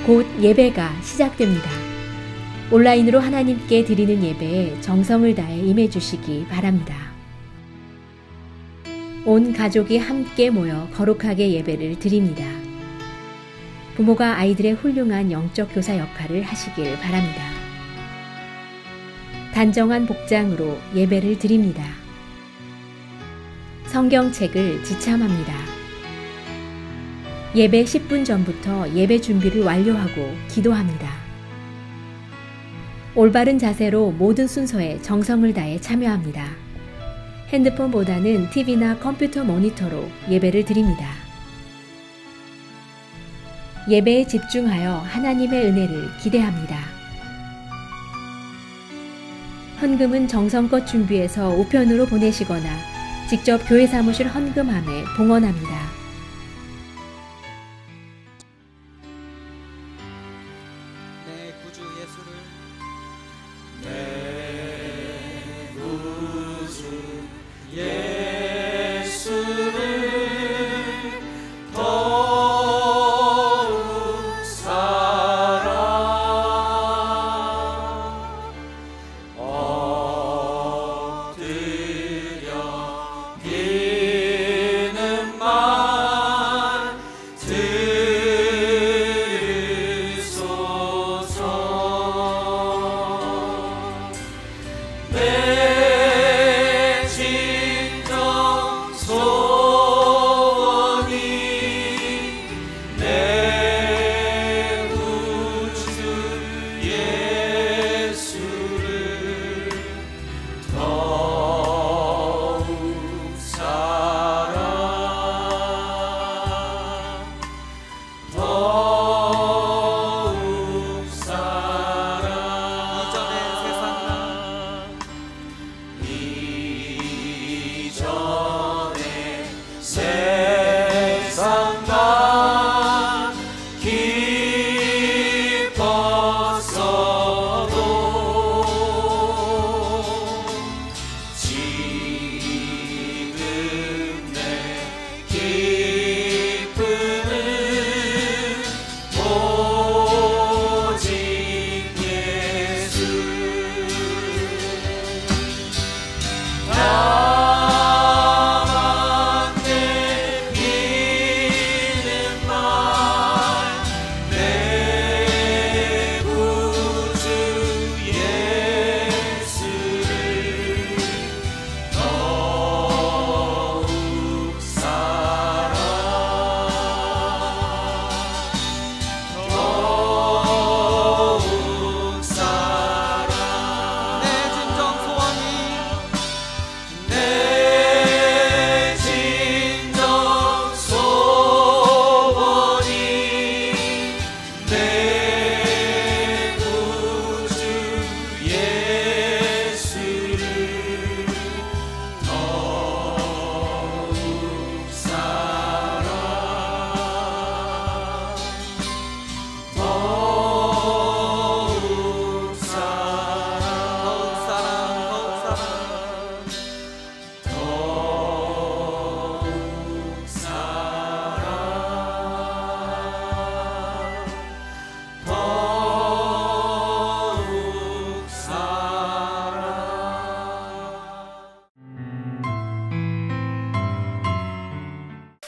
곧 예배가 시작됩니다. 온라인으로 하나님께 드리는 예배에 정성을 다해 임해 주시기 바랍니다. 온 가족이 함께 모여 거룩하게 예배를 드립니다. 부모가 아이들의 훌륭한 영적 교사 역할을 하시길 바랍니다. 단정한 복장으로 예배를 드립니다. 성경책을 지참합니다. 예배 10분 전부터 예배 준비를 완료하고 기도합니다. 올바른 자세로 모든 순서에 정성을 다해 참여합니다. 핸드폰보다는 TV나 컴퓨터 모니터로 예배를 드립니다. 예배에 집중하여 하나님의 은혜를 기대합니다. 헌금은 정성껏 준비해서 우편으로 보내시거나 직접 교회 사무실 헌금함에 봉헌합니다. 내 구주 예수를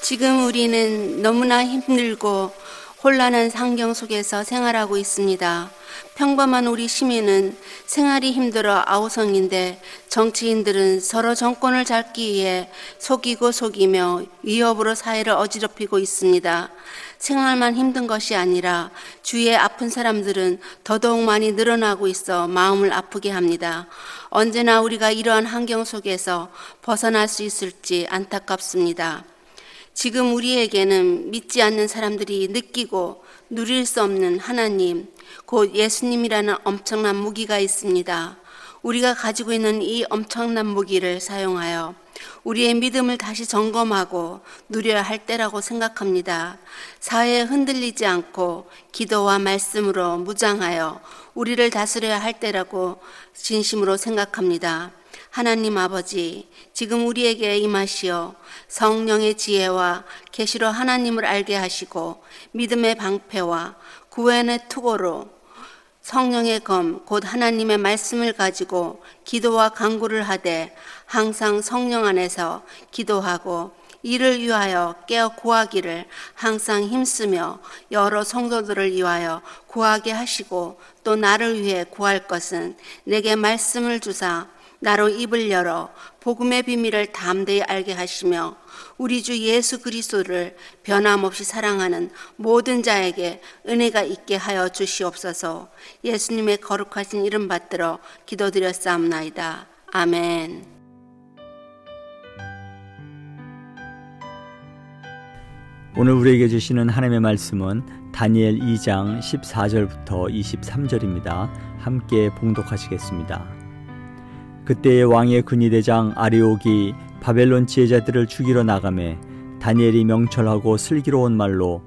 지금 우리는 너무나 힘들고 혼란한 환경 속에서 생활하고 있습니다. 평범한 우리 시민은 생활이 힘들어 아우성인데 정치인들은 서로 정권을 잡기 위해 속이고 속이며 위협으로 사회를 어지럽히고 있습니다. 생활만 힘든 것이 아니라 주위에 아픈 사람들은 더더욱 많이 늘어나고 있어 마음을 아프게 합니다. 언제나 우리가 이러한 환경 속에서 벗어날 수 있을지 안타깝습니다. 지금 우리에게는 믿지 않는 사람들이 느끼고 누릴 수 없는 하나님, 곧 예수님이라는 엄청난 무기가 있습니다. 우리가 가지고 있는 이 엄청난 무기를 사용하여 우리의 믿음을 다시 점검하고 누려야 할 때라고 생각합니다. 사회에 흔들리지 않고 기도와 말씀으로 무장하여 우리를 다스려야 할 때라고 진심으로 생각합니다. 하나님 아버지, 지금 우리에게 임하시어 성령의 지혜와 계시로 하나님을 알게 하시고 믿음의 방패와 구원의 투고로 성령의 검 곧 하나님의 말씀을 가지고 기도와 간구를 하되 항상 성령 안에서 기도하고 이를 위하여 깨어 구하기를 항상 힘쓰며 여러 성도들을 위하여 구하게 하시고 또 나를 위해 구할 것은 내게 말씀을 주사 나로 입을 열어 복음의 비밀을 담대히 알게 하시며 우리 주 예수 그리스도를 변함없이 사랑하는 모든 자에게 은혜가 있게 하여 주시옵소서. 예수님의 거룩하신 이름 받들어 기도드렸사옵나이다. 아멘. 오늘 우리에게 주시는 하나님의 말씀은 다니엘 2장 14절부터 23절입니다. 함께 봉독하시겠습니다. 그때의 왕의 근위대장 아리옥이 바벨론 지혜자들을 죽이러 나가매 다니엘이 명철하고 슬기로운 말로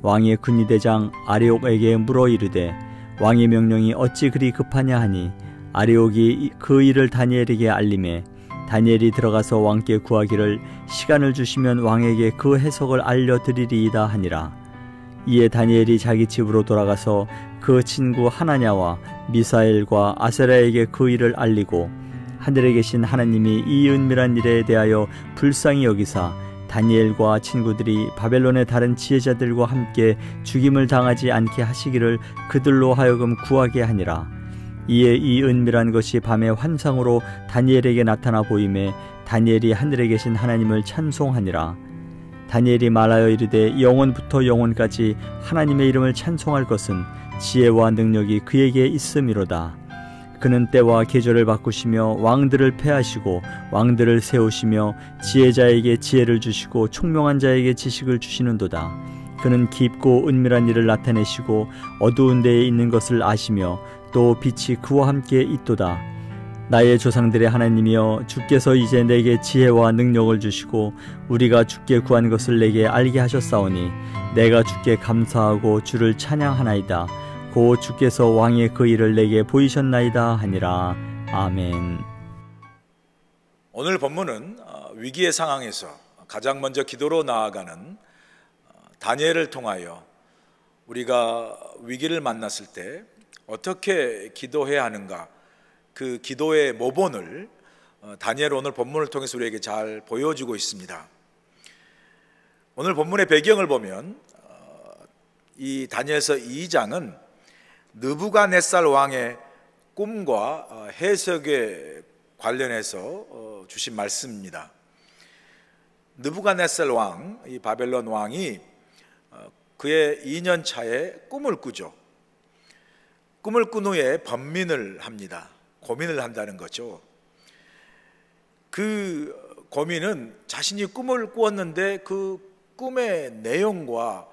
왕의 근위대장 아리옥에게 물어 이르되 왕의 명령이 어찌 그리 급하냐 하니 아리옥이 그 일을 다니엘에게 알림해 다니엘이 들어가서 왕께 구하기를 시간을 주시면 왕에게 그 해석을 알려드리리이다 하니라. 이에 다니엘이 자기 집으로 돌아가서 그 친구 하나냐와 미사엘과 아세라에게 그 일을 알리고 하늘에 계신 하나님이 이 은밀한 일에 대하여 불쌍히 여기사 다니엘과 친구들이 바벨론의 다른 지혜자들과 함께 죽임을 당하지 않게 하시기를 그들로 하여금 구하게 하니라. 이에 이 은밀한 것이 밤의 환상으로 다니엘에게 나타나 보임에 다니엘이 하늘에 계신 하나님을 찬송하니라. 다니엘이 말하여 이르되 영원부터 영원까지 하나님의 이름을 찬송할 것은 지혜와 능력이 그에게 있음이로다. 그는 때와 계절을 바꾸시며 왕들을 패하시고 왕들을 세우시며 지혜자에게 지혜를 주시고 총명한 자에게 지식을 주시는도다. 그는 깊고 은밀한 일을 나타내시고 어두운 데에 있는 것을 아시며 또 빛이 그와 함께 있도다. 나의 조상들의 하나님이여 주께서 이제 내게 지혜와 능력을 주시고 우리가 주께 구한 것을 내게 알게 하셨사오니 내가 주께 감사하고 주를 찬양하나이다. 곧 주께서 왕의 그 일을 내게 보이셨나이다 하니라. 아멘. 오늘 본문은 위기의 상황에서 가장 먼저 기도로 나아가는 다니엘을 통하여 우리가 위기를 만났을 때 어떻게 기도해야 하는가, 그 기도의 모본을 다니엘 오늘 본문을 통해서 우리에게 잘 보여주고 있습니다. 오늘 본문의 배경을 보면 이 다니엘서 2장은 느부갓네살 왕의 꿈과 해석에 관련해서 주신 말씀입니다. 느부갓네살 왕, 이 바벨론 왕이 그의 2년 차에 꿈을 꾸죠. 꿈을 꾼 후에 번민을 합니다. 고민을 한다는 거죠. 그 고민은 자신이 꿈을 꾸었는데 그 꿈의 내용과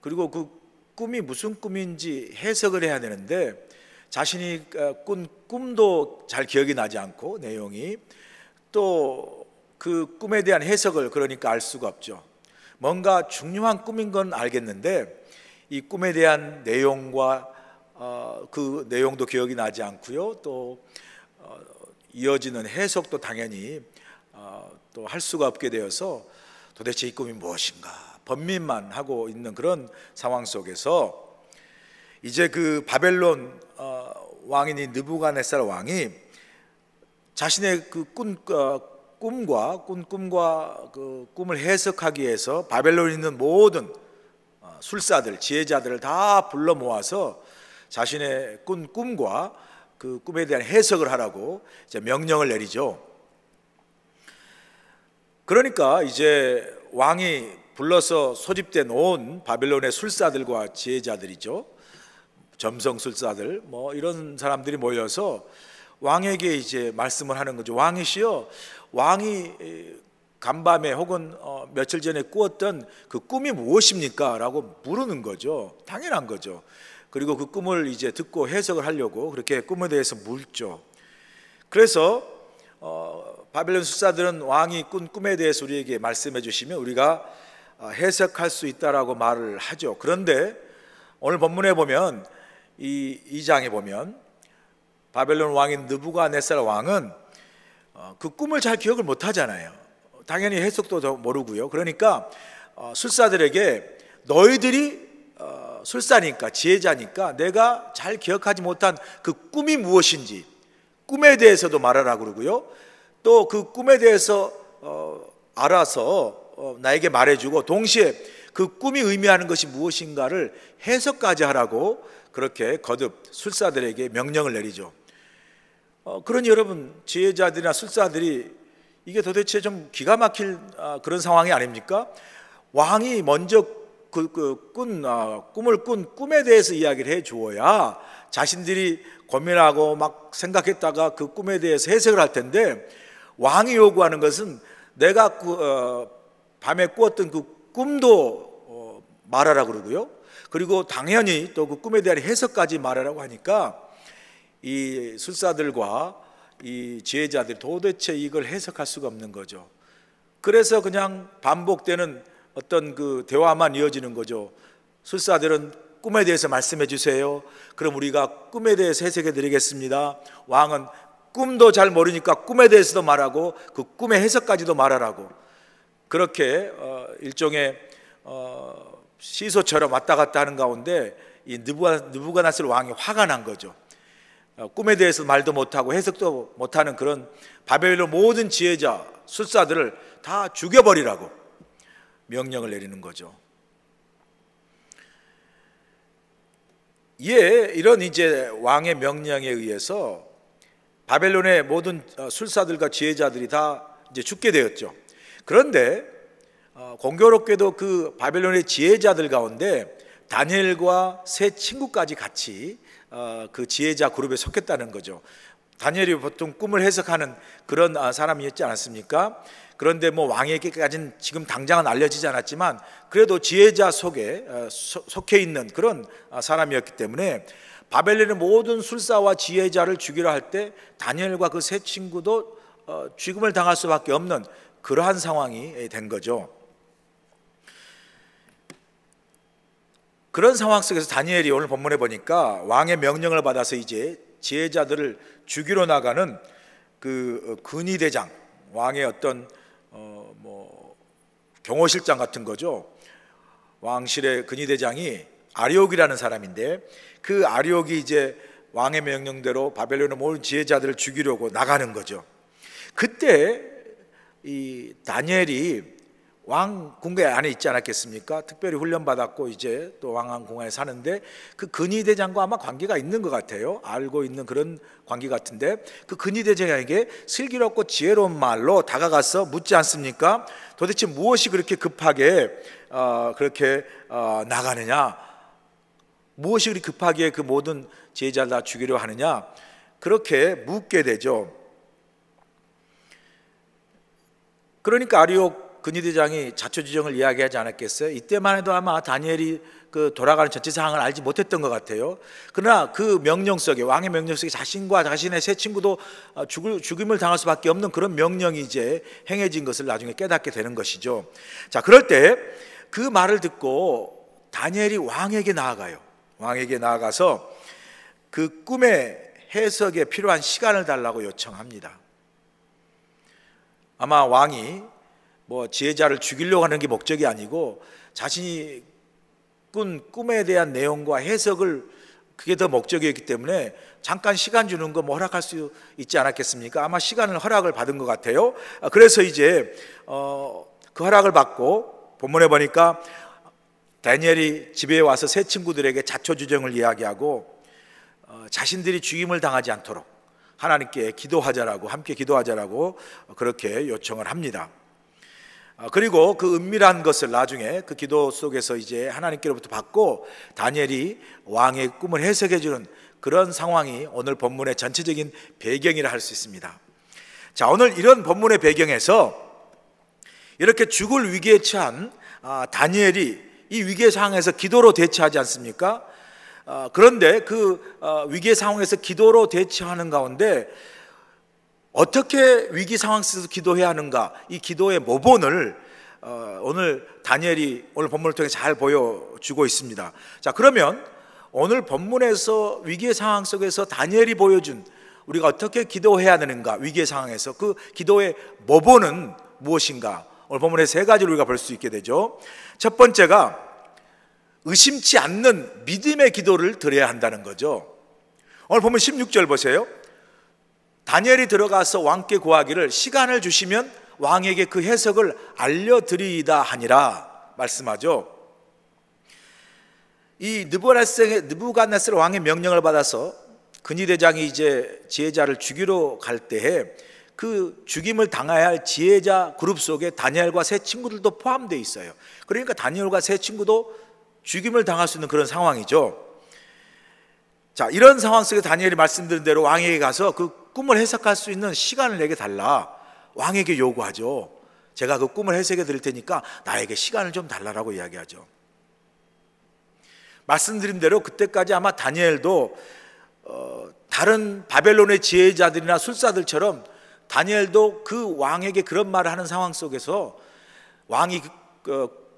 그리고 그 꿈이 무슨 꿈인지 해석을 해야 되는데 자신이 꾼 꿈도 잘 기억이 나지 않고 내용이 또 그 꿈에 대한 해석을 그러니까 알 수가 없죠. 뭔가 중요한 꿈인 건 알겠는데 이 꿈에 대한 내용과 그 내용도 기억이 나지 않고요. 또 이어지는 해석도 당연히 또 할 수가 없게 되어서 도대체 이 꿈이 무엇인가 번민만 하고 있는 그런 상황 속에서 이제 그 바벨론 왕인 느부갓네살 왕이 자신의 그 꿈과 그 꿈을 해석하기 위해서 바벨론에 있는 모든 술사들, 지혜자들을 다 불러 모아서 자신의 꾼 꿈과 그 꿈에 대한 해석을 하라고 이제 명령을 내리죠. 그러니까 이제 왕이 불러서 소집돼 놓은 바벨론의 술사들과 지혜자들이죠. 점성술사들 뭐 이런 사람들이 모여서 왕에게 이제 말씀을 하는 거죠. 왕이시여, 왕이 간밤에 혹은 며칠 전에 꾸었던 그 꿈이 무엇입니까? 라고 물으는 거죠. 당연한 거죠. 그리고 그 꿈을 이제 듣고 해석을 하려고 그렇게 꿈에 대해서 묻죠. 그래서 바벨론 술사들은 왕이 꾼 꿈에 대해서 우리에게 말씀해 주시면 우리가 해석할 수 있다라고 말을 하죠. 그런데 오늘 본문에 보면 이 2장에 보면 바벨론 왕인 느부갓네살 왕은 그 꿈을 잘 기억을 못 하잖아요. 당연히 해석도 모르고요. 그러니까 술사들에게 너희들이 술사니까, 지혜자니까 내가 잘 기억하지 못한 그 꿈이 무엇인지 꿈에 대해서도 말하라 그러고요. 또 그 꿈에 대해서 알아서 나에게 말해주고 동시에 그 꿈이 의미하는 것이 무엇인가를 해석까지 하라고 그렇게 거듭 술사들에게 명령을 내리죠. 그러니 여러분, 지혜자들이나 술사들이 이게 도대체 좀 기가 막힐 그런 상황이 아닙니까? 왕이 먼저 꿈을 꾼 꿈에 대해서 이야기를 해 주어야 자신들이 고민하고 막 생각했다가 그 꿈에 대해서 해석을 할 텐데, 왕이 요구하는 것은 내가 밤에 꾸었던 그 꿈도 말하라 그러고요. 그리고 당연히 또 그 꿈에 대한 해석까지 말하라고 하니까 이 술사들과 이 지혜자들이 도대체 이걸 해석할 수가 없는 거죠. 그래서 그냥 반복되는 어떤 그 대화만 이어지는 거죠. 술사들은 꿈에 대해서 말씀해 주세요. 그럼 우리가 꿈에 대해서 해석해 드리겠습니다. 왕은 꿈도 잘 모르니까 꿈에 대해서도 말하고 그 꿈의 해석까지도 말하라고, 그렇게 일종의 시소처럼 왔다 갔다 하는 가운데 이 느부갓네살 왕이 화가 난 거죠. 꿈에 대해서 말도 못하고 해석도 못하는 그런 바벨론 모든 지혜자 술사들을 다 죽여버리라고 명령을 내리는 거죠. 이런 이제 왕의 명령에 의해서 바벨론의 모든 술사들과 지혜자들이 다 이제 죽게 되었죠. 그런데 공교롭게도 그 바벨론의 지혜자들 가운데 다니엘과 세 친구까지 같이 그 지혜자 그룹에 속했다는 거죠. 다니엘이 보통 꿈을 해석하는 그런 사람이었지 않았습니까? 그런데 뭐 왕에게까지는 지금 당장은 알려지지 않았지만 그래도 지혜자 속에 속해 있는 그런 사람이었기 때문에 바벨론의 모든 술사와 지혜자를 죽이려 할 때 다니엘과 그 세 친구도 죽음을 당할 수밖에 없는 그러한 상황이 된 거죠. 그런 상황 속에서 다니엘이 오늘 본문에 보니까 왕의 명령을 받아서 이제 지혜자들을 죽이러 나가는 그 근위대장, 왕의 어떤 경호실장 같은 거죠. 왕실의 근위대장이 아리옥이라는 사람인데, 그 아리옥이 이제 왕의 명령대로 바벨론의 모든 지혜자들을 죽이려고 나가는 거죠. 그때 이 다니엘이 왕 궁궐 안에 있지 않았겠습니까? 특별히 훈련받았고 이제 또 왕궁 공간에 사는데 그 근위대장과 아마 관계가 있는 것 같아요. 알고 있는 그런 관계 같은데 그 근위대장에게 슬기롭고 지혜로운 말로 다가가서 묻지 않습니까? 도대체 무엇이 그렇게 급하게 그렇게 나가느냐? 무엇이 그렇게 급하게 그 모든 지혜자를 다 죽이려 하느냐? 그렇게 묻게 되죠. 그러니까 아리옥 근위대장이 자초지종을 이야기하지 않았겠어요? 이때만 해도 아마 다니엘이 그 돌아가는 전체 상황을 알지 못했던 것 같아요. 그러나 그 명령 속에, 왕의 명령 속에 자신과 자신의 세 친구도 죽임을 당할 수밖에 없는 그런 명령이 이제 행해진 것을 나중에 깨닫게 되는 것이죠. 자, 그럴 때 그 말을 듣고 다니엘이 왕에게 나아가요. 왕에게 나아가서 그 꿈의 해석에 필요한 시간을 달라고 요청합니다. 아마 왕이 지혜자를 죽이려고 하는 게 목적이 아니고 자신이 꾼 꿈에 대한 내용과 해석을, 그게 더 목적이었기 때문에 잠깐 시간 주는 거 허락할 수 있지 않았겠습니까? 아마 시간을 허락을 받은 것 같아요. 그래서 이제 그 허락을 받고 본문에 보니까 다니엘이 집에 와서 세 친구들에게 자초지종을 이야기하고 자신들이 죽임을 당하지 않도록 하나님께 기도하자라고, 함께 기도하자라고 그렇게 요청을 합니다. 그리고 그 은밀한 것을 나중에 그 기도 속에서 이제 하나님께로부터 받고 다니엘이 왕의 꿈을 해석해 주는 그런 상황이 오늘 본문의 전체적인 배경이라 할 수 있습니다. 자, 오늘 이런 본문의 배경에서 이렇게 죽을 위기에 처한 다니엘이 이 위기의 상황에서 기도로 대처하지 않습니까? 그런데 그 위기의 상황에서 기도로 대처하는 가운데 어떻게 위기 상황 속에서 기도해야 하는가, 이 기도의 모본을 오늘 다니엘이 오늘 본문을 통해 잘 보여주고 있습니다. 자, 그러면 오늘 본문에서 위기의 상황 속에서 다니엘이 보여준 우리가 어떻게 기도해야 되는가, 위기의 상황에서 그 기도의 모본은 무엇인가, 오늘 본문의 세 가지를 우리가 볼 수 있게 되죠. 첫 번째가 의심치 않는 믿음의 기도를 드려야 한다는 거죠. 오늘 보면 16절 보세요. 다니엘이 들어가서 왕께 구하기를 시간을 주시면 왕에게 그 해석을 알려드리이다 하니라 말씀하죠. 이 느부갓네살 왕의 명령을 받아서 근위대장이 이제 지혜자를 죽이러 갈 때에 그 죽임을 당해야 할 지혜자 그룹 속에 다니엘과 세 친구들도 포함되어 있어요. 그러니까 다니엘과 세 친구도 죽임을 당할 수 있는 그런 상황이죠. 자, 이런 상황 속에 다니엘이 말씀드린 대로 왕에게 가서 그 꿈을 해석할 수 있는 시간을 내게 달라 왕에게 요구하죠. 제가 그 꿈을 해석해 드릴 테니까 나에게 시간을 좀 달라라고 이야기하죠. 말씀드린 대로 그때까지 아마 다니엘도 다른 바벨론의 지혜자들이나 술사들처럼 다니엘도 그 왕에게 그런 말을 하는 상황 속에서 왕이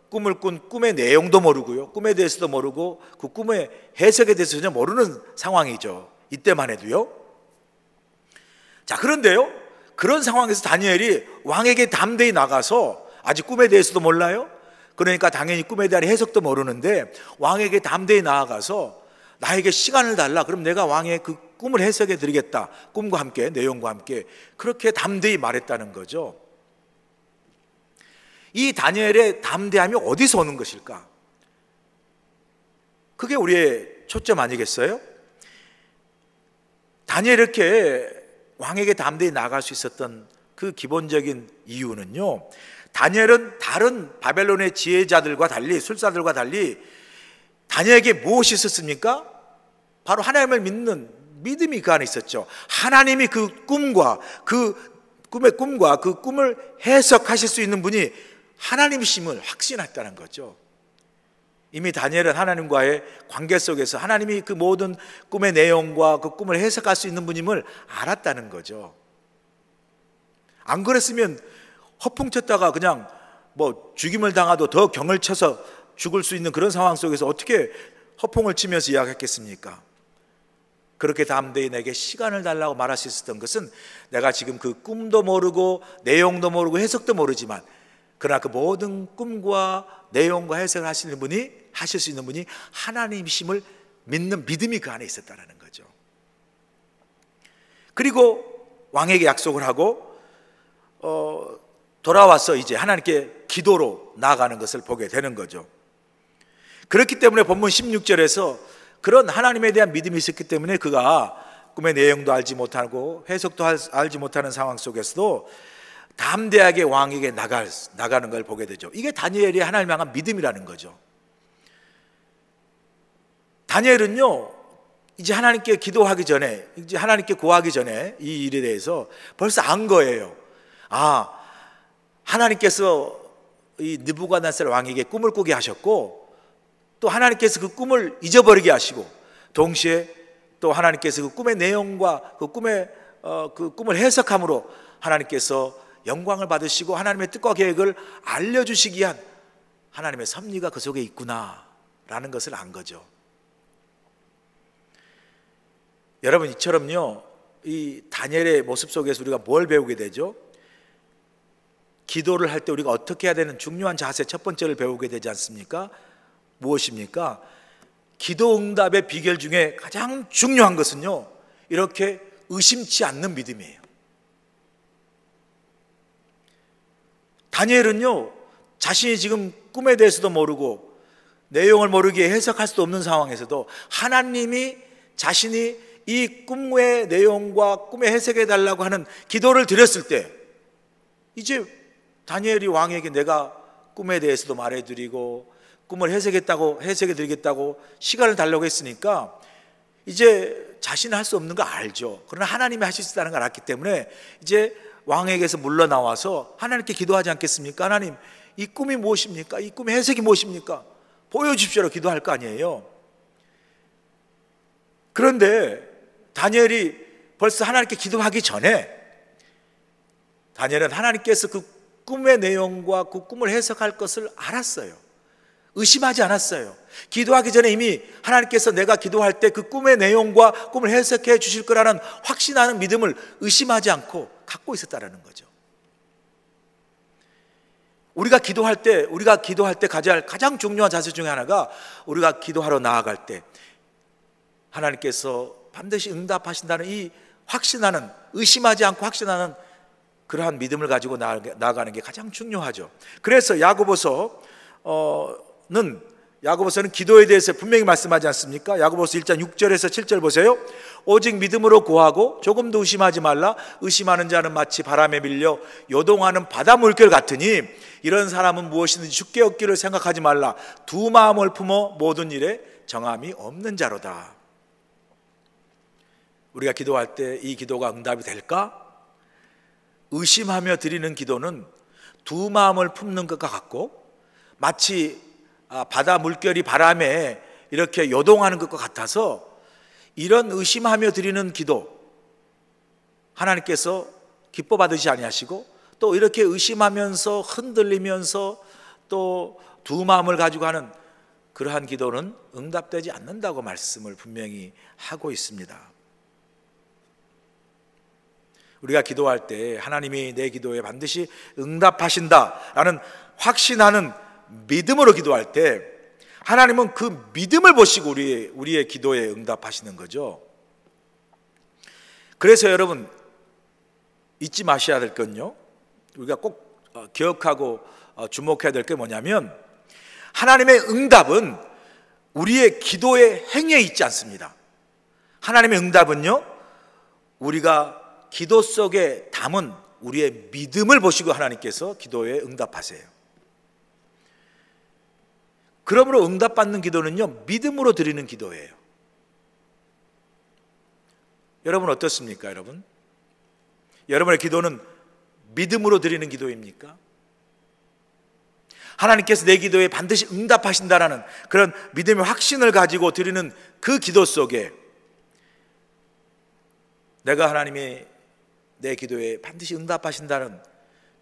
꿈을 꾼 꿈의 내용도 모르고요, 꿈에 대해서도 모르고 그 꿈의 해석에 대해서 전혀 모르는 상황이죠. 이때만 해도요. 자, 그런데요, 그런 상황에서 다니엘이 왕에게 담대히 나가서 아직 꿈에 대해서도 몰라요. 그러니까 당연히 꿈에 대한 해석도 모르는데 왕에게 담대히 나아가서 나에게 시간을 달라. 그럼 내가 왕의 그 꿈을 해석해 드리겠다. 꿈과 함께, 내용과 함께. 그렇게 담대히 말했다는 거죠. 이 다니엘의 담대함이 어디서 오는 것일까? 그게 우리의 초점 아니겠어요? 다니엘이 이렇게 왕에게 담대히 나아갈 수 있었던 그 기본적인 이유는요, 다니엘은 다른 바벨론의 지혜자들과 달리, 술사들과 달리 다니엘에게 무엇이 있었습니까? 바로 하나님을 믿는 믿음이 그 안에 있었죠. 하나님이 그 꿈과 그 꿈의 꿈과 그 꿈을 해석하실 수 있는 분이 하나님이심을 확신했다는 거죠. 이미 다니엘은 하나님과의 관계 속에서 하나님이 그 모든 꿈의 내용과 그 꿈을 해석할 수 있는 분임을 알았다는 거죠. 안 그랬으면 허풍쳤다가 그냥 뭐 죽임을 당하도 더 경을 쳐서 죽을 수 있는 그런 상황 속에서 어떻게 허풍을 치면서 이야기했겠습니까? 그렇게 담대히 내게 시간을 달라고 말할 수 있었던 것은 내가 지금 그 꿈도 모르고 내용도 모르고 해석도 모르지만 그러나 그 모든 꿈과 내용과 해석을 하실 수 있는 분이 하나님이심을 믿는 믿음이 그 안에 있었다는 거죠. 그리고 왕에게 약속을 하고 돌아와서 이제 하나님께 기도로 나아가는 것을 보게 되는 거죠. 그렇기 때문에 본문 16절에서 그런 하나님에 대한 믿음이 있었기 때문에 그가 꿈의 내용도 알지 못하고 해석도 알지 못하는 상황 속에서도 담대하게 왕에게 나가는 걸 보게 되죠. 이게 다니엘이 하나님 향한 믿음이라는 거죠. 다니엘은요, 이제 하나님께 기도하기 전에, 이제 하나님께 구하기 전에 이 일에 대해서 벌써 안 거예요. 아, 하나님께서 이 느부갓네살 왕에게 꿈을 꾸게 하셨고 또 하나님께서 그 꿈을 잊어버리게 하시고 동시에 또 하나님께서 그 꿈의 내용과 그 꿈을 해석함으로 하나님께서 영광을 받으시고 하나님의 뜻과 계획을 알려주시기 위한 하나님의 섭리가 그 속에 있구나라는 것을 안 거죠. 여러분, 이처럼요, 이 다니엘의 모습 속에서 우리가 뭘 배우게 되죠? 기도를 할 때 우리가 어떻게 해야 되는 중요한 자세 첫 번째를 배우게 되지 않습니까? 무엇입니까? 기도 응답의 비결 중에 가장 중요한 것은요, 이렇게 의심치 않는 믿음이에요. 다니엘은요, 자신이 지금 꿈에 대해서도 모르고 내용을 모르기에 해석할 수도 없는 상황에서도 하나님이 자신이 이 꿈의 내용과 꿈의 해석해 달라고 하는 기도를 드렸을 때 이제 다니엘이 왕에게 내가 꿈에 대해서도 말해드리고 꿈을 해석해 드리겠다고 시간을 달라고 했으니까 이제 자신은 할 수 없는 거 알죠. 그러나 하나님이 하실 수 있다는 걸 알았기 때문에 이제 왕에게서 물러나와서 하나님께 기도하지 않겠습니까? 하나님, 이 꿈이 무엇입니까? 이 꿈의 해석이 무엇입니까? 보여주십시오로 기도할 거 아니에요. 그런데 다니엘이 벌써 하나님께 기도하기 전에 다니엘은 하나님께서 그 꿈의 내용과 그 꿈을 해석할 것을 알았어요. 의심하지 않았어요. 기도하기 전에 이미 하나님께서 내가 기도할 때 그 꿈의 내용과 꿈을 해석해 주실 거라는 확신하는 믿음을 의심하지 않고 갖고 있었다는 거죠. 우리가 기도할 때 가져야 할 가장 중요한 자세 중에 하나가 우리가 기도하러 나아갈 때 하나님께서 반드시 응답하신다는 이 확신하는, 의심하지 않고 확신하는 그러한 믿음을 가지고 나아가는 게 가장 중요하죠. 그래서 야고보서는 기도에 대해서 분명히 말씀하지 않습니까? 야고보서 1장 6절에서 7절 보세요. 오직 믿음으로 구하고 조금도 의심하지 말라. 의심하는 자는 마치 바람에 밀려 요동하는 바다 물결 같으니 이런 사람은 무엇이든지 죽게 얻기를 생각하지 말라. 두 마음을 품어 모든 일에 정함이 없는 자로다. 우리가 기도할 때 이 기도가 응답이 될까? 의심하며 드리는 기도는 두 마음을 품는 것과 같고 마치 바다 물결이 바람에 이렇게 요동하는 것과 같아서 이런 의심하며 드리는 기도 하나님께서 기뻐 받으시 아니하시고 또 이렇게 의심하면서 흔들리면서 또 두 마음을 가지고 하는 그러한 기도는 응답되지 않는다고 말씀을 분명히 하고 있습니다. 우리가 기도할 때 하나님이 내 기도에 반드시 응답하신다라는 확신하는 믿음으로 기도할 때 하나님은 그 믿음을 보시고 우리의 기도에 응답하시는 거죠. 그래서 여러분 잊지 마셔야 될 건요, 우리가 꼭 기억하고 주목해야 될 게 뭐냐면 하나님의 응답은 우리의 기도의 행위에 있지 않습니다. 하나님의 응답은요, 우리가 기도 속에 담은 우리의 믿음을 보시고 하나님께서 기도에 응답하세요. 그러므로 응답받는 기도는요, 믿음으로 드리는 기도예요. 여러분 어떻습니까? 여러분의 기도는 믿음으로 드리는 기도입니까? 하나님께서 내 기도에 반드시 응답하신다라는 그런 믿음의 확신을 가지고 드리는 그 기도 속에 내가 하나님이 내 기도에 반드시 응답하신다는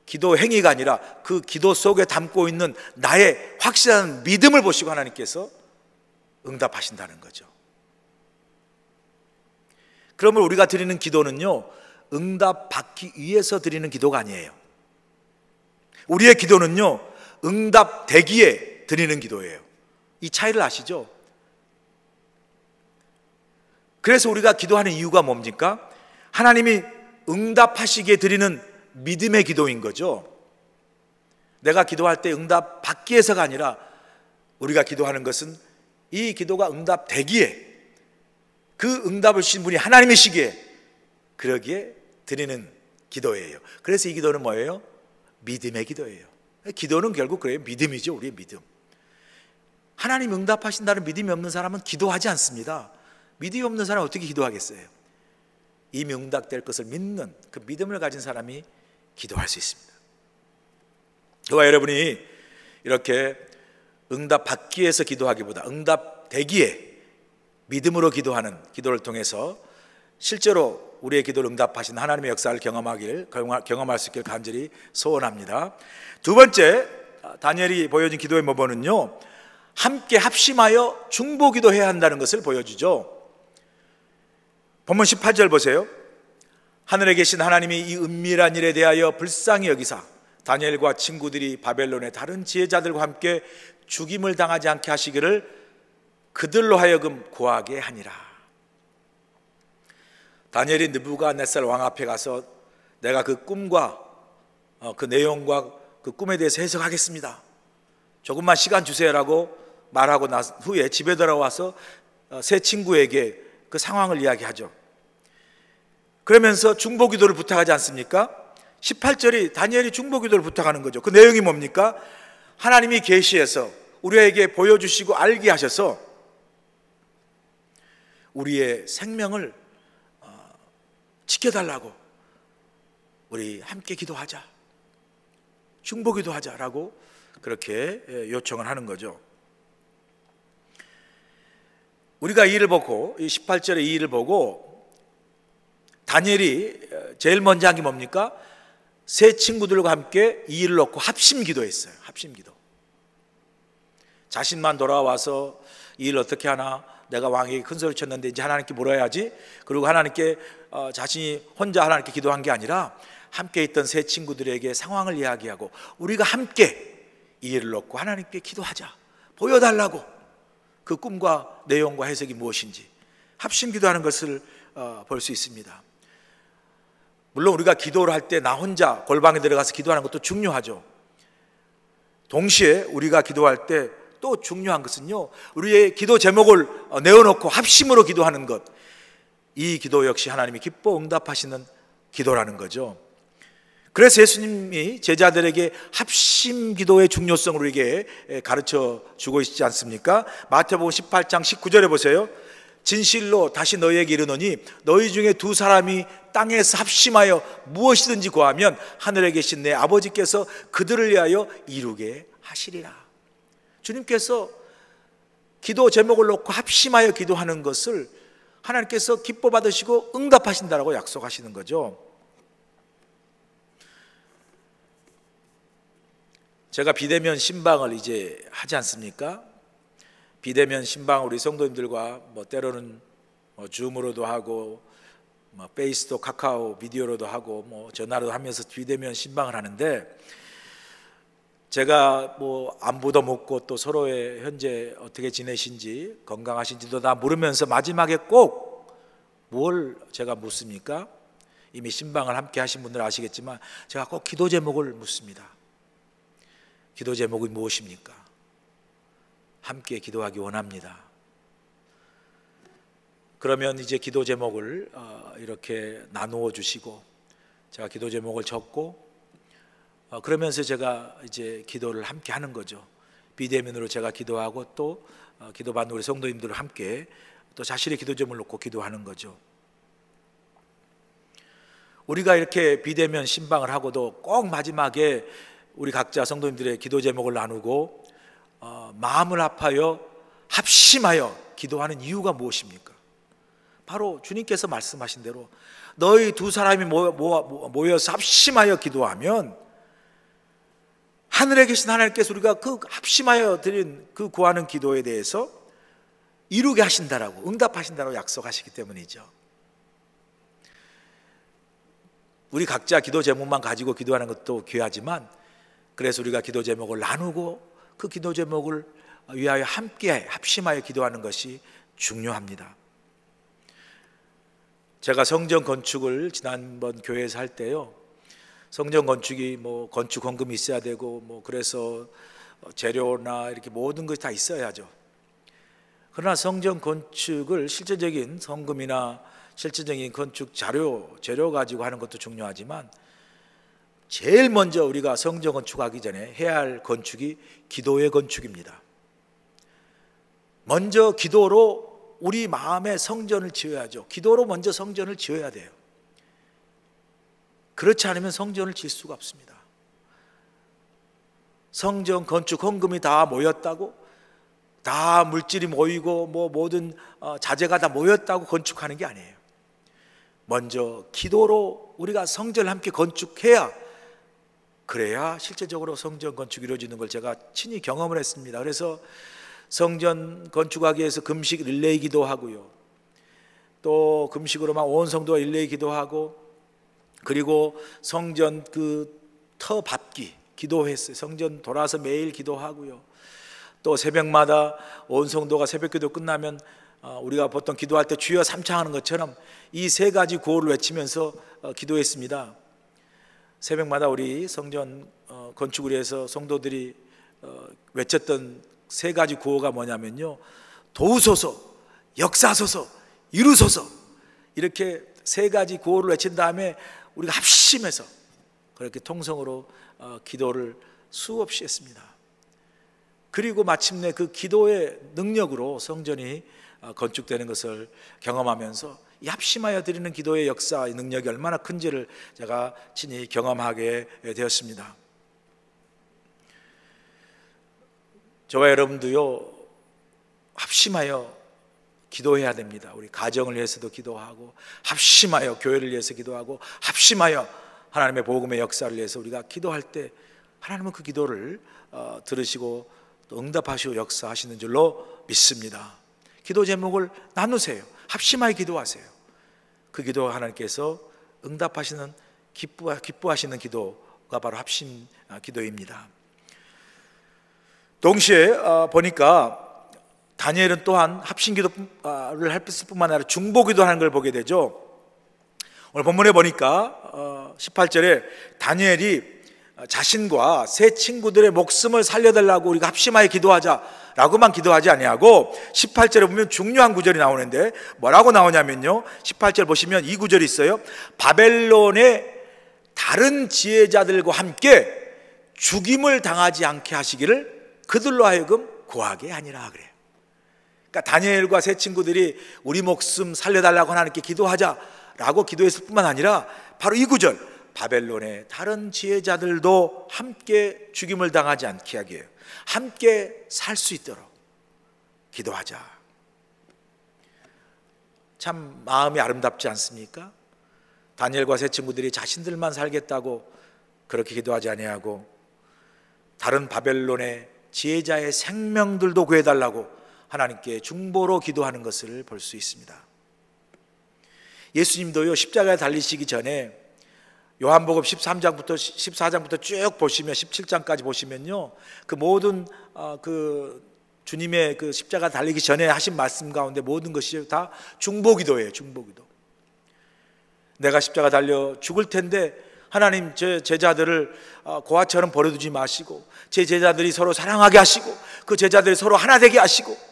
기도 행위가 아니라 그 기도 속에 담고 있는 나의 확실한 믿음을 보시고 하나님께서 응답하신다는 거죠. 그러면 우리가 드리는 기도는요, 응답받기 위해서 드리는 기도가 아니에요. 우리의 기도는요, 응답되기에 드리는 기도예요. 이 차이를 아시죠? 그래서 우리가 기도하는 이유가 뭡니까? 하나님이 응답하시기에 드리는 믿음의 기도인 거죠. 내가 기도할 때 응답받기 위해서가 아니라 우리가 기도하는 것은 이 기도가 응답되기에, 그 응답을 주신 분이 하나님이시기에 그러기에 드리는 기도예요. 그래서 이 기도는 뭐예요? 믿음의 기도예요. 기도는 결국 그래요. 믿음이죠. 우리의 믿음. 하나님 응답하신다는 믿음이 없는 사람은 기도하지 않습니다. 믿음이 없는 사람은 어떻게 기도하겠어요? 이미 응답될 것을 믿는 그 믿음을 가진 사람이 기도할 수 있습니다. 저와 여러분이 이렇게 응답받기 위해서 기도하기보다 응답되기에 믿음으로 기도하는 기도를 통해서 실제로 우리의 기도를 응답하신 하나님의 역사를 경험할 수 있기를 간절히 소원합니다. 두 번째, 다니엘이 보여준 기도의 모범은요, 함께 합심하여 중보기도해야 한다는 것을 보여주죠. 본문 18절 보세요. 하늘에 계신 하나님이 이 은밀한 일에 대하여 불쌍히 여기사 다니엘과 친구들이 바벨론의 다른 지혜자들과 함께 죽임을 당하지 않게 하시기를 그들로 하여금 구하게 하니라. 다니엘이 느부갓네살 왕 앞에 가서 내가 그 꿈과 그 내용과 그 꿈에 대해서 해석하겠습니다, 조금만 시간 주세요라고 말하고 난 후에 집에 돌아와서 세 친구에게 그 상황을 이야기하죠. 그러면서 중보기도를 부탁하지 않습니까? 18절이 다니엘이 중보기도를 부탁하는 거죠. 그 내용이 뭡니까? 하나님이 계시해서 우리에게 보여주시고 알게 하셔서 우리의 생명을 지켜달라고 우리 함께 기도하자, 중보기도하자라고 그렇게 요청을 하는 거죠. 우리가 이 일을 보고, 이 18절의 이 일을 보고 다니엘이 제일 먼저 한 게 뭡니까? 세 친구들과 함께 이 일을 놓고 합심기도했어요. 합심기도. 자신만 돌아와서 이 일 어떻게 하나, 내가 왕에게 큰 소리를 쳤는데 이제 하나님께 물어야지. 그리고 하나님께 자신이 혼자 하나님께 기도한 게 아니라 함께 있던 세 친구들에게 상황을 이야기하고 우리가 함께 이해를 얻고 하나님께 기도하자, 보여달라고, 그 꿈과 내용과 해석이 무엇인지 합심 기도하는 것을 볼 수 있습니다. 물론 우리가 기도를 할 때 나 혼자 골방에 들어가서 기도하는 것도 중요하죠. 동시에 우리가 기도할 때 또 중요한 것은요, 우리의 기도 제목을 내어놓고 합심으로 기도하는 것, 이 기도 역시 하나님이 기뻐 응답하시는 기도라는 거죠. 그래서 예수님이 제자들에게 합심 기도의 중요성을 우리에게 가르쳐 주고 있지 않습니까? 마태복음 18장 19절에 보세요. 진실로 다시 너희에게 이르노니 너희 중에 두 사람이 땅에서 합심하여 무엇이든지 구하면 하늘에 계신 내 아버지께서 그들을 위하여 이루게 하시리라. 주님께서 기도 제목을 놓고 합심하여 기도하는 것을 하나님께서 기뻐 받으시고 응답하신다라고 약속하시는 거죠. 제가 비대면 신방을 이제 하지 않습니까? 비대면 신방 우리 성도님들과 때로는 줌으로도 하고 페이스북, 카카오 비디오로도 하고 전화로도 하면서 비대면 신방을 하는데, 제가 안부도 묻고 또 서로의 현재 어떻게 지내신지 건강하신지도 다 물으면서 마지막에 꼭 뭘 제가 묻습니까? 이미 신방을 함께 하신 분들 아시겠지만 제가 꼭 기도 제목을 묻습니다. 기도 제목이 무엇입니까? 함께 기도하기 원합니다. 그러면 이제 기도 제목을 이렇게 나누어 주시고 제가 기도 제목을 적고 그러면서 제가 이제 기도를 함께 하는 거죠. 비대면으로 제가 기도하고 또 기도받는 우리 성도님들과 함께 또 자신의 기도 제목을 놓고 기도하는 거죠. 우리가 이렇게 비대면 신방을 하고도 꼭 마지막에 우리 각자 성도님들의 기도 제목을 나누고 마음을 합하여 합심하여 기도하는 이유가 무엇입니까? 바로 주님께서 말씀하신 대로 너희 두 사람이 모여서 합심하여 기도하면 하늘에 계신 하나님께서 우리가 그 합심하여 드린 그 구하는 기도에 대해서 이루게 하신다라고, 응답하신다라고 약속하시기 때문이죠. 우리 각자 기도 제목만 가지고 기도하는 것도 귀하지만, 그래서 우리가 기도 제목을 나누고 그 기도 제목을 위하여 함께 합심하여 기도하는 것이 중요합니다. 제가 성전 건축을 지난번 교회에서 할 때요, 성전 건축이 건축 헌금이 있어야 되고 그래서 재료나 이렇게 모든 것이 다 있어야죠. 그러나 성전 건축을 실질적인 헌금이나 실질적인 건축 재료 가지고 하는 것도 중요하지만 제일 먼저 우리가 성전 건축하기 전에 해야 할 건축이 기도의 건축입니다. 먼저 기도로 우리 마음의 성전을 지어야죠. 기도로 먼저 성전을 지어야 돼요. 그렇지 않으면 성전을 질 수가 없습니다. 성전 건축 헌금이 다 모였다고, 다 물질이 모이고 모든 자재가 다 모였다고 건축하는 게 아니에요. 먼저 기도로 우리가 성전을 함께 건축해야, 그래야 실제적으로 성전 건축이 이루어지는 걸 제가 친히 경험을 했습니다. 그래서 성전 건축하기 위해서 금식 릴레이 기도하고요, 또 금식으로만 온 성도가 릴레이 기도하고, 그리고 성전 그 터 밟기 기도했어요. 성전 돌아서 매일 기도하고요, 또 새벽마다 온 성도가 새벽기도 끝나면 우리가 보통 기도할 때 주여 삼창하는 것처럼 이 세 가지 구호를 외치면서 기도했습니다. 새벽마다 우리 성전 건축을 위해서 성도들이 외쳤던 세 가지 구호가 뭐냐면요, 도우소서, 역사소서, 이루소서, 이렇게 세 가지 구호를 외친 다음에 우리가 합심해서 그렇게 통성으로 기도를 수없이 했습니다. 그리고 마침내 그 기도의 능력으로 성전이 건축되는 것을 경험하면서 이 합심하여 드리는 기도의 역사의 능력이 얼마나 큰지를 제가 친히 경험하게 되었습니다. 저와 여러분도요, 합심하여 기도해야 됩니다. 우리 가정을 위해서도 기도하고, 합심하여 교회를 위해서 기도하고, 합심하여 하나님의 복음의 역사를 위해서 우리가 기도할 때 하나님은 그 기도를 들으시고 또 응답하시고 역사하시는 줄로 믿습니다. 기도 제목을 나누세요. 합심하여 기도하세요. 그 기도가 하나님께서 응답하시는 기뻐하시는 기도가 바로 합심 기도입니다. 동시에 보니까 다니엘은 또한 합심 기도를 할 뿐만 아니라 중보 기도하는 걸 보게 되죠. 오늘 본문에 보니까 18절에 다니엘이 자신과 세 친구들의 목숨을 살려달라고 우리가 합심하여 기도하자라고만 기도하지 아니하고 18절에 보면 중요한 구절이 나오는데 뭐라고 나오냐면요, 18절 보시면 이 구절이 있어요. 바벨론의 다른 지혜자들과 함께 죽임을 당하지 않게 하시기를 그들로 하여금 구하게 하니라 그래요. 그러니까 다니엘과 세 친구들이 우리 목숨 살려달라고 하나님께 기도하자라고 기도했을 뿐만 아니라 바로 이 구절, 바벨론의 다른 지혜자들도 함께 죽임을 당하지 않게 하기 위해 함께 살 수 있도록 기도하자. 참 마음이 아름답지 않습니까? 다니엘과 세 친구들이 자신들만 살겠다고 그렇게 기도하지 아니하고 다른 바벨론의 지혜자의 생명들도 구해달라고 하나님께 중보로 기도하는 것을 볼 수 있습니다. 예수님도요, 십자가에 달리시기 전에 요한복음 13장부터 14장부터 쭉 보시면 17장까지 보시면요, 그 모든 그 주님의 그 십자가 달리기 전에 하신 말씀 가운데 모든 것이 다 중보기도예요. 중보기도. 내가 십자가 달려 죽을 텐데 하나님 제 제자들을 고아처럼 버려두지 마시고 제 제자들이 서로 사랑하게 하시고 그 제자들이 서로 하나 되게 하시고,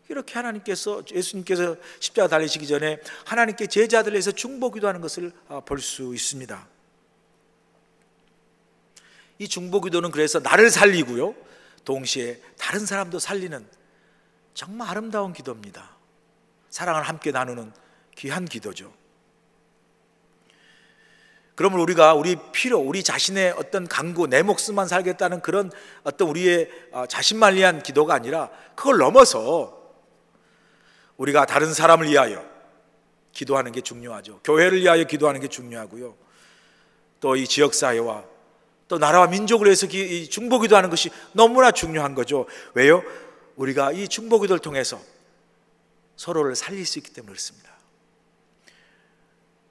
이렇게 하나님께서, 예수님께서 십자가 달리시기 전에 하나님께 제자들을 위해서 중보기도하는 것을 볼 수 있습니다. 이 중보기도는 그래서 나를 살리고요, 동시에 다른 사람도 살리는 정말 아름다운 기도입니다. 사랑을 함께 나누는 귀한 기도죠. 그러면 우리가 우리 필요, 우리 자신의 어떤 간구, 내 목숨만 살겠다는 그런 어떤 우리의 자신만 위한 기도가 아니라 그걸 넘어서 우리가 다른 사람을 위하여 기도하는 게 중요하죠. 교회를 위하여 기도하는 게 중요하고요, 또 이 지역사회와 또 나라와 민족을 위해서 이 중보기도하는 것이 너무나 중요한 거죠. 왜요? 우리가 이 중보기도를 통해서 서로를 살릴 수 있기 때문에 그렇습니다.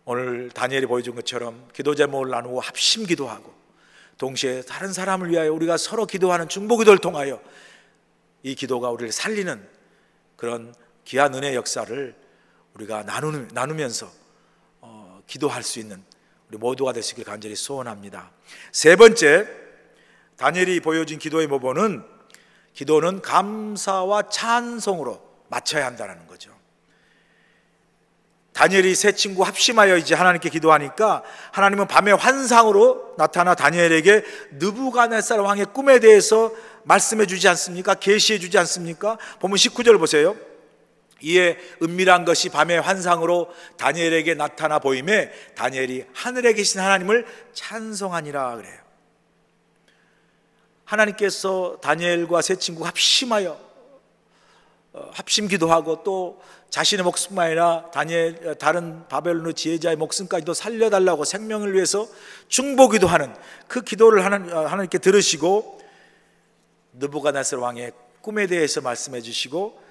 오늘 다니엘이 보여준 것처럼 기도 제목을 나누고 합심 기도하고 동시에 다른 사람을 위하여 우리가 서로 기도하는 중보기도를 통하여 이 기도가 우리를 살리는 그런 귀한 은혜의 역사를 우리가 나누면서 기도할 수 있는 우리 모두가 되시길 간절히 소원합니다. 세 번째, 다니엘이 보여준 기도의 모범은 기도는 감사와 찬송으로 맞춰야 한다는 거죠. 다니엘이 세 친구 합심하여 이제 하나님께 기도하니까 하나님은 밤의 환상으로 나타나 다니엘에게 느부갓네살 왕의 꿈에 대해서 말씀해 주지 않습니까? 계시해 주지 않습니까? 보면 19절 보세요. 이에 은밀한 것이 밤의 환상으로 다니엘에게 나타나 보임에 다니엘이 하늘에 계신 하나님을 찬송하니라 그래요. 하나님께서 다니엘과 세 친구가 합심하여 합심 기도하고 또 자신의 목숨만 아니라 다른 바벨론의 지혜자의 목숨까지도 살려달라고 생명을 위해서 중보기도하는 그 기도를 하나님께 들으시고 느부갓네살 왕의 꿈에 대해서 말씀해 주시고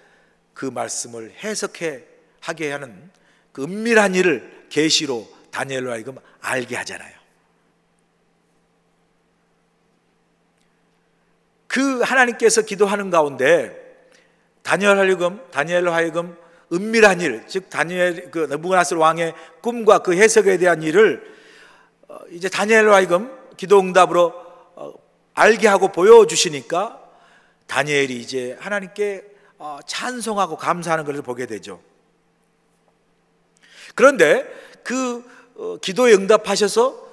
그 말씀을 해석하게 하는 그 은밀한 일을 계시로 다니엘로 하여금 알게 하잖아요. 그 하나님께서 기도하는 가운데 다니엘로 하여금 은밀한 일, 즉 그 느부갓네살 왕의 꿈과 그 해석에 대한 일을 이제 다니엘로 하여금 기도 응답으로 알게 하고 보여주시니까 다니엘이 이제 하나님께 찬송하고 감사하는 것을 보게 되죠. 그런데 그 기도에 응답하셔서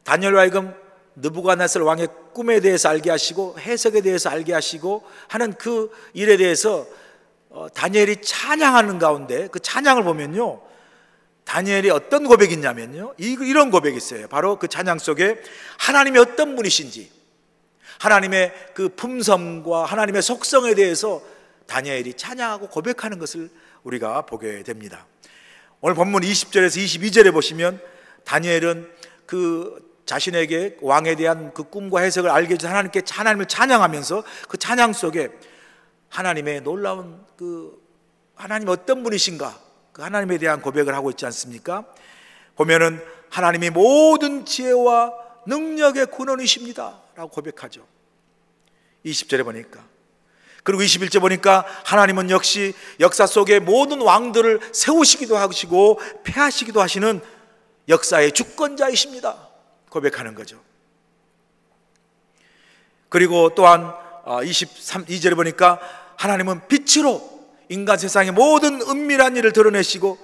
다니엘로 하여금 느부갓네살 왕의 꿈에 대해서 알게 하시고 해석에 대해서 알게 하시고 하는 그 일에 대해서 다니엘이 찬양하는 가운데 그 찬양을 보면요, 다니엘이 어떤 고백이 있냐면요, 이런 고백이 있어요. 바로 그 찬양 속에 하나님이 어떤 분이신지, 하나님의 그 품성과 하나님의 속성에 대해서 다니엘이 찬양하고 고백하는 것을 우리가 보게 됩니다. 오늘 본문 20절에서 22절에 보시면 다니엘은 그 자신에게 왕에 대한 그 꿈과 해석을 알게 해서 하나님을 찬양하면서 그 찬양 속에 하나님의 놀라운 그 하나님 어떤 분이신가? 그 하나님에 대한 고백을 하고 있지 않습니까? 보면은 하나님이 모든 지혜와 능력의 근원이십니다 라고 고백하죠. 20절에 보니까. 그리고 21절 보니까 하나님은 역시 역사 속의 모든 왕들을 세우시기도 하시고 패하시기도 하시는 역사의 주권자이십니다 고백하는 거죠. 그리고 또한 23절에 보니까 하나님은 빛으로 인간 세상의 모든 은밀한 일을 드러내시고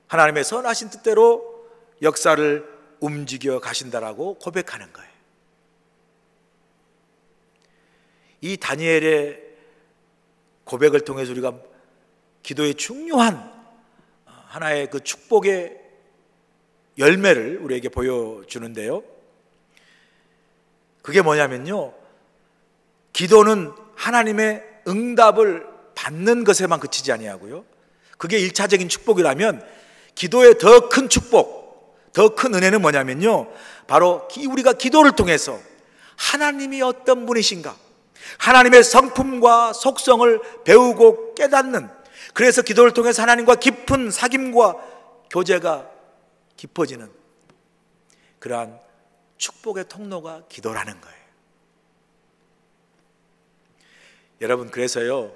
하나님의 선하신 뜻대로 역사를 움직여 가신다라고 고백하는 거예요. 이 다니엘의 고백을 통해서 우리가 기도의 중요한 하나의 그 축복의 열매를 우리에게 보여주는데요, 그게 뭐냐면요, 기도는 하나님의 응답을 받는 것에만 그치지 아니하고요, 그게 1차적인 축복이라면 기도의 더 큰 축복, 더 큰 은혜는 뭐냐면요, 바로 우리가 기도를 통해서 하나님이 어떤 분이신가, 하나님의 성품과 속성을 배우고 깨닫는, 그래서 기도를 통해서 하나님과 깊은 사귐과 교제가 깊어지는 그러한 축복의 통로가 기도라는 거예요. 여러분, 그래서요,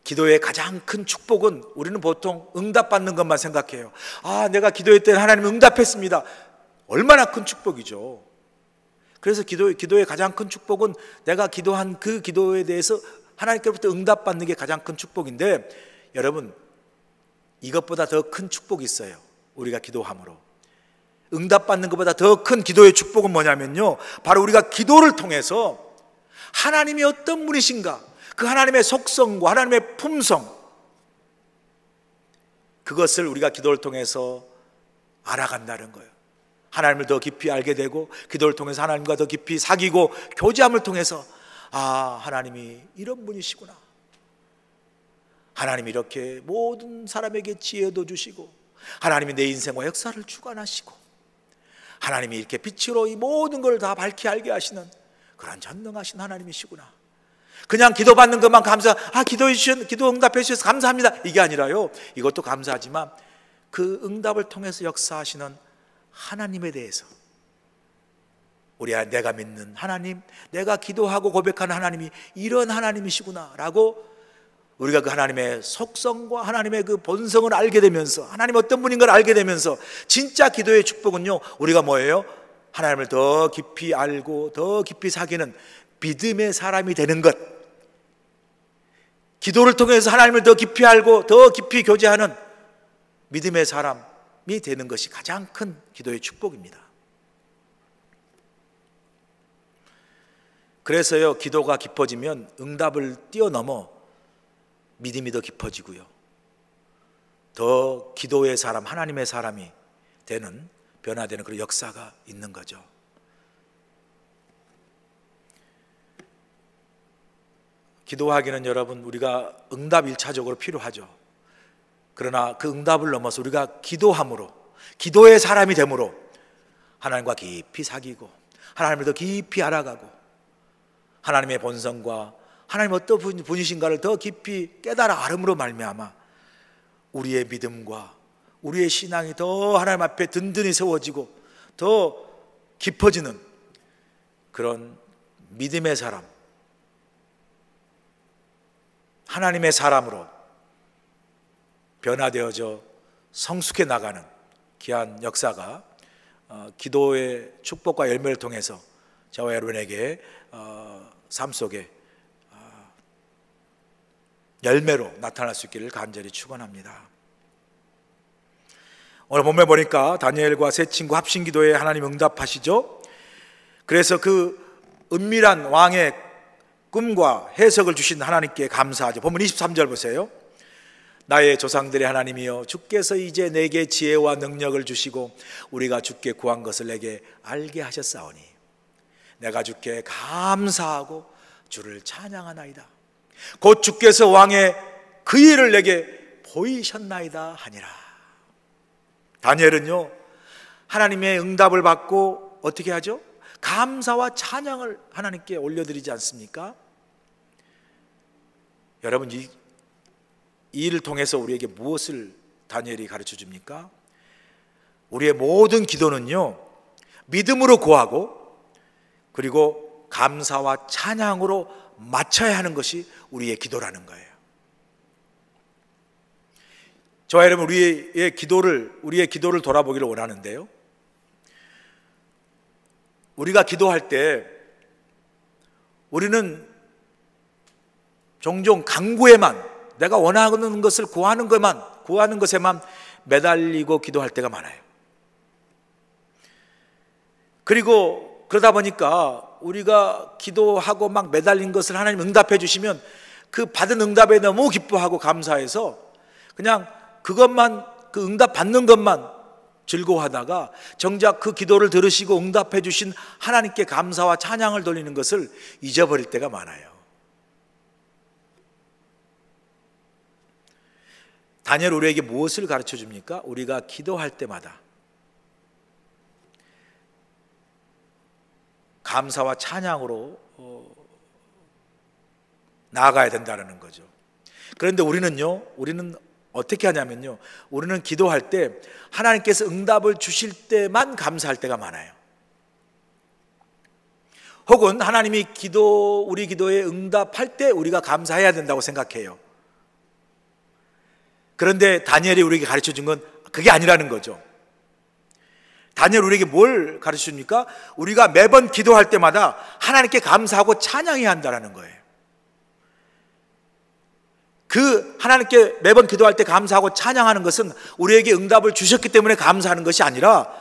기도의 가장 큰 축복은 우리는 보통 응답받는 것만 생각해요. 아, 내가 기도했더니 하나님 응답했습니다. 얼마나 큰 축복이죠. 그래서 기도의 가장 큰 축복은 내가 기도한 그 기도에 대해서 하나님께로부터 응답받는 게 가장 큰 축복인데, 여러분, 이것보다 더 큰 축복이 있어요. 우리가 기도함으로 응답받는 것보다 더 큰 기도의 축복은 뭐냐면요, 바로 우리가 기도를 통해서 하나님이 어떤 분이신가, 그 하나님의 속성과 하나님의 품성, 그것을 우리가 기도를 통해서 알아간다는 거예요. 하나님을 더 깊이 알게 되고, 기도를 통해서 하나님과 더 깊이 사귀고 교제함을 통해서, 아, 하나님이 이런 분이시구나, 하나님이 이렇게 모든 사람에게 지혜도 주시고, 하나님이 내 인생과 역사를 주관하시고, 하나님이 이렇게 빛으로 이 모든 걸 다 밝히 알게 하시는 그런 전능하신 하나님이시구나. 그냥 기도받는 것만 기도 응답해 주셔서 감사합니다, 이게 아니라요, 이것도 감사하지만 그 응답을 통해서 역사하시는 하나님에 대해서, 내가 믿는 하나님, 내가 기도하고 고백하는 하나님이 이런 하나님이시구나 라고 우리가 그 하나님의 속성과 하나님의 그 본성을 알게 되면서, 하나님 어떤 분인 걸 알게 되면서, 진짜 기도의 축복은요, 우리가 뭐예요? 하나님을 더 깊이 알고 더 깊이 사귀는 믿음의 사람이 되는 것, 기도를 통해서 하나님을 더 깊이 알고 더 깊이 교제하는 믿음의 사람이 되는 것이 가장 큰 기도의 축복입니다. 그래서요, 기도가 깊어지면 응답을 뛰어넘어 믿음이 더 깊어지고요, 더 기도의 사람, 하나님의 사람이 되는, 변화되는 그런 역사가 있는 거죠. 기도하기는 여러분, 우리가 응답 1차적으로 필요하죠. 그러나 그 응답을 넘어서 우리가 기도함으로, 기도의 사람이 됨으로 하나님과 깊이 사귀고 하나님을 더 깊이 알아가고 하나님의 본성과 하나님 어떤 분이신가를 더 깊이 깨달아 알음으로 말미암아 우리의 믿음과 우리의 신앙이 더 하나님 앞에 든든히 세워지고 더 깊어지는 그런 믿음의 사람, 하나님의 사람으로 변화되어져 성숙해 나가는 귀한 역사가 기도의 축복과 열매를 통해서 저와 여러분에게 삶 속에 열매로 나타날 수 있기를 간절히 축원합니다. 오늘 본문에 보니까 다니엘과 세 친구 합심기도에 하나님 응답하시죠. 그래서 그 은밀한 왕의 꿈과 해석을 주신 하나님께 감사하죠. 본문 23절 보세요. 나의 조상들의 하나님이여, 주께서 이제 내게 지혜와 능력을 주시고 우리가 주께 구한 것을 내게 알게 하셨사오니 내가 주께 감사하고 주를 찬양하나이다. 곧 주께서 왕의 그 일을 내게 보이셨나이다 하니라. 다니엘은요, 하나님의 응답을 받고 어떻게 하죠? 감사와 찬양을 하나님께 올려드리지 않습니까? 여러분, 이 일을 통해서 우리에게 무엇을 다니엘이 가르쳐 줍니까? 우리의 모든 기도는요, 믿음으로 구하고 그리고 감사와 찬양으로 맞춰야 하는 것이 우리의 기도라는 거예요. 저와 여러분, 우리의 기도를 돌아보기를 원하는데요, 우리가 기도할 때 우리는 종종 강구에만, 내가 원하는 것을 구하는 것에만 매달리고 기도할 때가 많아요. 그리고 그러다 보니까 우리가 기도하고 막 매달린 것을 하나님 응답해 주시면 그 받은 응답에 너무 기뻐하고 감사해서 그냥 그것만, 그 응답 받는 것만 즐거워하다가 정작 그 기도를 들으시고 응답해 주신 하나님께 감사와 찬양을 돌리는 것을 잊어버릴 때가 많아요. 다니엘 우리에게 무엇을 가르쳐 줍니까? 우리가 기도할 때마다 감사와 찬양으로 나아가야 된다는 거죠. 그런데 우리는 어떻게 하냐면요, 우리는 기도할 때 하나님께서 응답을 주실 때만 감사할 때가 많아요. 혹은 하나님이 우리 기도에 응답할 때 우리가 감사해야 된다고 생각해요. 그런데 다니엘이 우리에게 가르쳐 준 건 그게 아니라는 거죠. 다니엘 우리에게 뭘 가르쳐 줍니까? 우리가 매번 기도할 때마다 하나님께 감사하고 찬양해야 한다는 거예요. 그 하나님께 매번 기도할 때 감사하고 찬양하는 것은 우리에게 응답을 주셨기 때문에 감사하는 것이 아니라,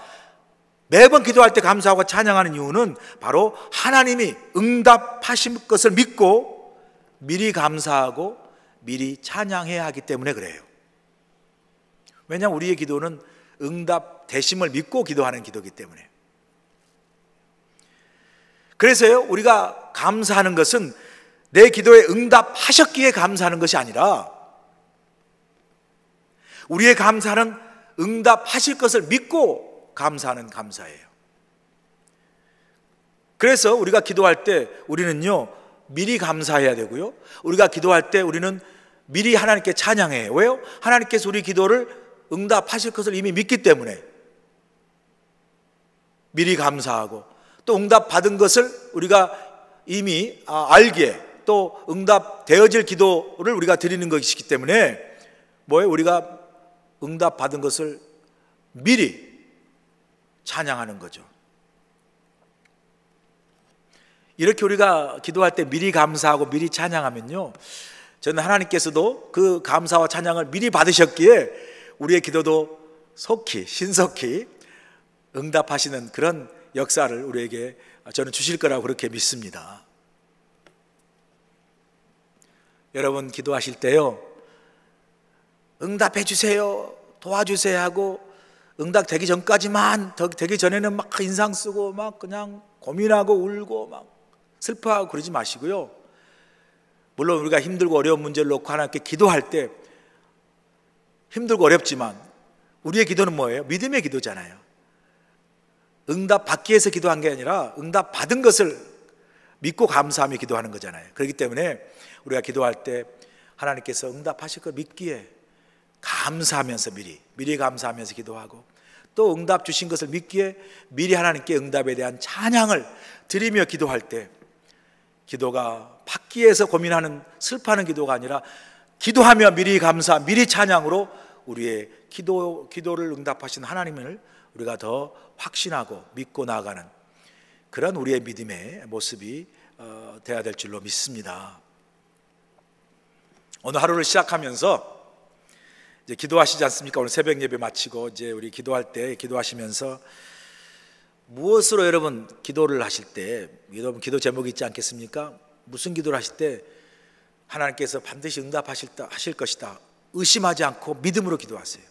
매번 기도할 때 감사하고 찬양하는 이유는 바로 하나님이 응답하신 것을 믿고 미리 감사하고 미리 찬양해야 하기 때문에 그래요. 왜냐하면 우리의 기도는 응답 되심을 믿고 기도하는 기도이기 때문에. 그래서요, 우리가 감사하는 것은 내 기도에 응답하셨기에 감사하는 것이 아니라, 우리의 감사는 응답하실 것을 믿고 감사하는 감사예요. 그래서 우리가 기도할 때 우리는요, 미리 감사해야 되고요, 우리가 기도할 때 우리는 미리 하나님께 찬양해요. 왜요? 하나님께서 우리 기도를 응답하실 것을 이미 믿기 때문에 미리 감사하고, 또 응답 받은 것을 우리가 이미 알기에 또 응답 되어질 기도를 우리가 드리는 것이기 때문에 뭐예요? 우리가 응답 받은 것을 미리 찬양하는 거죠. 이렇게 우리가 기도할 때 미리 감사하고 미리 찬양하면요, 저는 하나님께서도 그 감사와 찬양을 미리 받으셨기에 우리의 기도도 신속히 응답하시는 그런 역사를 우리에게 저는 주실 거라고 그렇게 믿습니다. 여러분, 기도하실 때요, 응답해 주세요, 도와주세요 하고 응답 되기 전에는 막 인상 쓰고 막 그냥 고민하고 울고 막 슬퍼하고 그러지 마시고요, 물론 우리가 힘들고 어려운 문제를 놓고 하나님께 기도할 때 힘들고 어렵지만 우리의 기도는 뭐예요? 믿음의 기도잖아요. 응답 받기 위해서 기도한 게 아니라 응답 받은 것을 믿고 감사하며 기도하는 거잖아요. 그렇기 때문에 우리가 기도할 때 하나님께서 응답하실 걸 믿기에 감사하면서 미리 감사하면서 기도하고, 또 응답 주신 것을 믿기에 미리 하나님께 응답에 대한 찬양을 드리며 기도할 때, 기도가 받기 위해서 고민하는 슬퍼하는 기도가 아니라 기도하며 미리 감사, 미리 찬양으로 우리의 기도를 응답하신 하나님을 우리가 더 확신하고 믿고 나아가는 그런 우리의 믿음의 모습이 되어야 될 줄로 믿습니다. 오늘 하루를 시작하면서 이제 기도하시지 않습니까? 오늘 새벽 예배 마치고 이제 우리 기도할 때 기도하시면서 무엇으로 여러분 기도를 하실 때, 여러분 기도 제목이 있지 않겠습니까? 무슨 기도를 하실 때 하나님께서 반드시 응답하실 것이다, 의심하지 않고 믿음으로 기도하세요.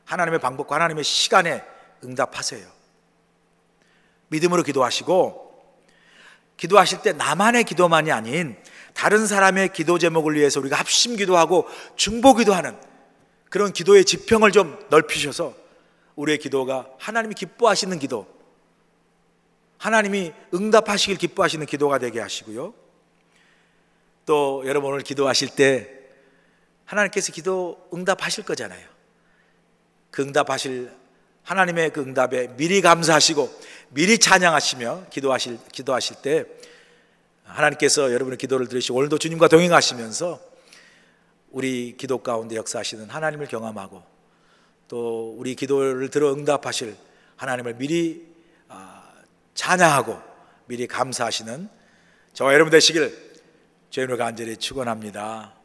하나님의 방법과 하나님의 시간에 응답하세요. 믿음으로 기도하시고, 기도하실 때 나만의 기도만이 아닌 다른 사람의 기도 제목을 위해서 우리가 합심 기도하고 중보 기도하는 그런 기도의 지평을 좀 넓히셔서 우리의 기도가 하나님이 기뻐하시는 기도, 하나님이 응답하시길 기뻐하시는 기도가 되게 하시고요, 또 여러분 오늘 기도하실 때 하나님께서 기도 응답하실 거잖아요. 그 응답하실 하나님의 그 응답에 미리 감사하시고 미리 찬양하시며 기도하실 때 하나님께서 여러분의 기도를 들으시고 오늘도 주님과 동행하시면서 우리 기도 가운데 역사하시는 하나님을 경험하고 또 우리 기도를 들어 응답하실 하나님을 미리 찬양하고 미리 감사하시는 저와 여러분 되시길 주의 이름으로 간절히 축원합니다.